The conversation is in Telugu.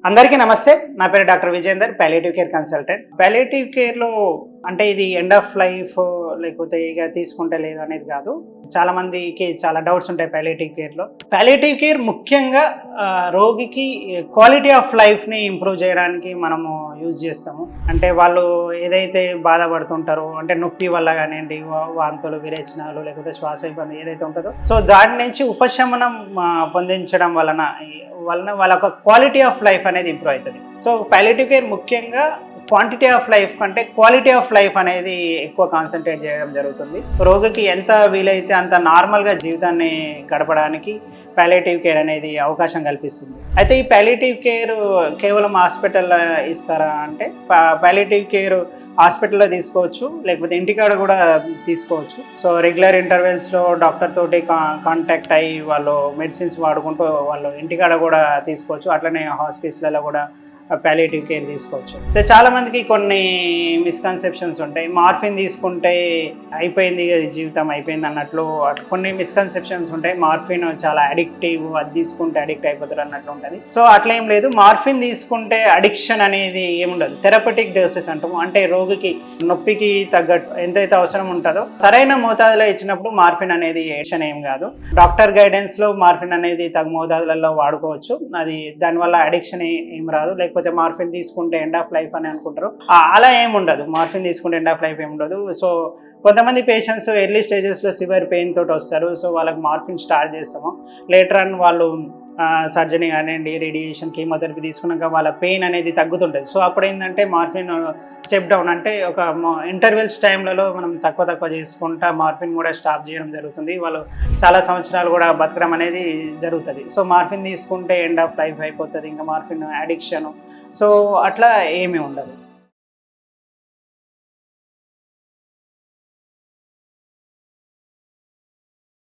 అందరికీ నమస్తే. నా పేరు doctor Vijender, palliative care consultant. Palliative కేర్లో అంటే ఇది ఎండ్ ఆఫ్ లైఫ్ లేకపోతే ఇక తీసుకుంటే లేదు అనేది కాదు. చాలా మందికి చాలా డౌట్స్ ఉంటాయి పాలియేటివ్ కేర్లో. పాలియేటివ్ కేర్ ముఖ్యంగా రోగికి క్వాలిటీ ఆఫ్ లైఫ్ని ఇంప్రూవ్ చేయడానికి మనము యూజ్ చేస్తాము. అంటే వాళ్ళు ఏదైతే బాధపడుతుంటారో, అంటే నొప్పి వల్ల కానివ్వండి, వాంతులు, విరేచనాలు, లేకపోతే శ్వాస ఇబ్బంది ఏదైతే ఉంటుందో, సో దాని నుంచి ఉపశమనం పొందించడం వలన వాళ్ళ ఒక క్వాలిటీ ఆఫ్ లైఫ్ అనేది ఇంప్రూవ్ అవుతుంది. సో పాలియేటివ్ కేర్ ముఖ్యంగా క్వాంటిటీ ఆఫ్ లైఫ్ కంటే క్వాలిటీ ఆఫ్ లైఫ్ అనేది ఎక్కువ కాన్సన్ట్రేట్ చేయడం జరుగుతుంది. రోగికి ఎంత వీలైతే అంత నార్మల్గా జీవితాన్ని గడపడానికి పాలియేటివ్ కేర్ అనేది అవకాశం కల్పిస్తుంది. అయితే ఈ పాలియేటివ్ కేర్ కేవలం హాస్పిటల్లో ఇస్తారా అంటే, పాలియేటివ్ కేర్ హాస్పిటల్లో తీసుకోవచ్చు, లేకపోతే ఇంటికాడ కూడా తీసుకోవచ్చు. సో రెగ్యులర్ ఇంటర్వెల్స్లో డాక్టర్ తోటి కాంటాక్ట్ అయ్యి వాళ్ళు మెడిసిన్స్ వాడుకుంటూ వాళ్ళు ఇంటికాడ కూడా తీసుకోవచ్చు. అట్లనే హాస్పిటల్లలో కూడా పాలియేటివ్ కేర్ తీసుకోవచ్చు. అయితే చాలామందికి కొన్ని మిస్కన్సెప్షన్స్ ఉంటాయి. మార్ఫిన్ తీసుకుంటే అయిపోయింది, జీవితం అయిపోయింది అన్నట్లు కొన్ని మిస్కన్సెప్షన్స్ ఉంటాయి. మార్ఫిన్ చాలా అడిక్టివ్, అది తీసుకుంటే అడిక్ట్ అయిపోతారు అన్నట్లు ఉంటుంది. సో అట్లా ఏం లేదు. మార్ఫిన్ తీసుకుంటే అడిక్షన్ అనేది ఏముండదు. థెరపటిక్ డోసెస్ అంటాము. అంటే రోగికి నొప్పికి తగ్గట్టు ఎంతైతే అవసరం ఉంటుందో సరైన మోతాదులో ఇచ్చినప్పుడు మార్ఫిన్ అనేది అడిక్షన్ ఏం కాదు. డాక్టర్ గైడెన్స్లో మార్ఫిన్ అనేది తగు మోతాదులలో వాడుకోవచ్చు. అది దానివల్ల అడిక్షన్ ఏం రాదు. లేకపోతే మార్ఫిన్ తీసుకుంటే ఎండ్ ఆఫ్ లైఫ్ అని అనుకుంటారు, అలా ఏమి ఉండదు. మార్ఫిన్ తీసుకుంటే ఎండ్ ఆఫ్ లైఫ్ ఏమి ఉండదు. సో కొంతమంది పేషెంట్స్ ఎర్లీ స్టేజెస్లో సివియర్ పెయిన్ తోటి వస్తారు. సో వాళ్ళకి మార్ఫిన్ స్టార్ట్ చేస్తాము. లేటర్ ఆన్ వాళ్ళు సర్జరీ కానివ్వండి, రేడియేషన్, కీమోథెరపీ తీసుకున్నాక వాళ్ళ పెయిన్ అనేది తగ్గుతుంటుంది. సో అప్పుడు ఏంటంటే మార్ఫిన్ స్టెప్ డౌన్, అంటే ఒక ఇంటర్వెల్స్ టైంలలో మనం తక్కువ చేసుకుంటా మార్ఫిన్ కూడా స్టాప్ చేయడం జరుగుతుంది. వాళ్ళు చాలా సంవత్సరాలు కూడా బతకడం అనేది జరుగుతుంది. సో మార్ఫిన్ తీసుకుంటే ఎండ్ ఆఫ్ లైఫ్ అయిపోతుంది, ఇంకా మార్ఫిన్ అడిక్షన్ సో అట్లా ఏమీ ఉండదు.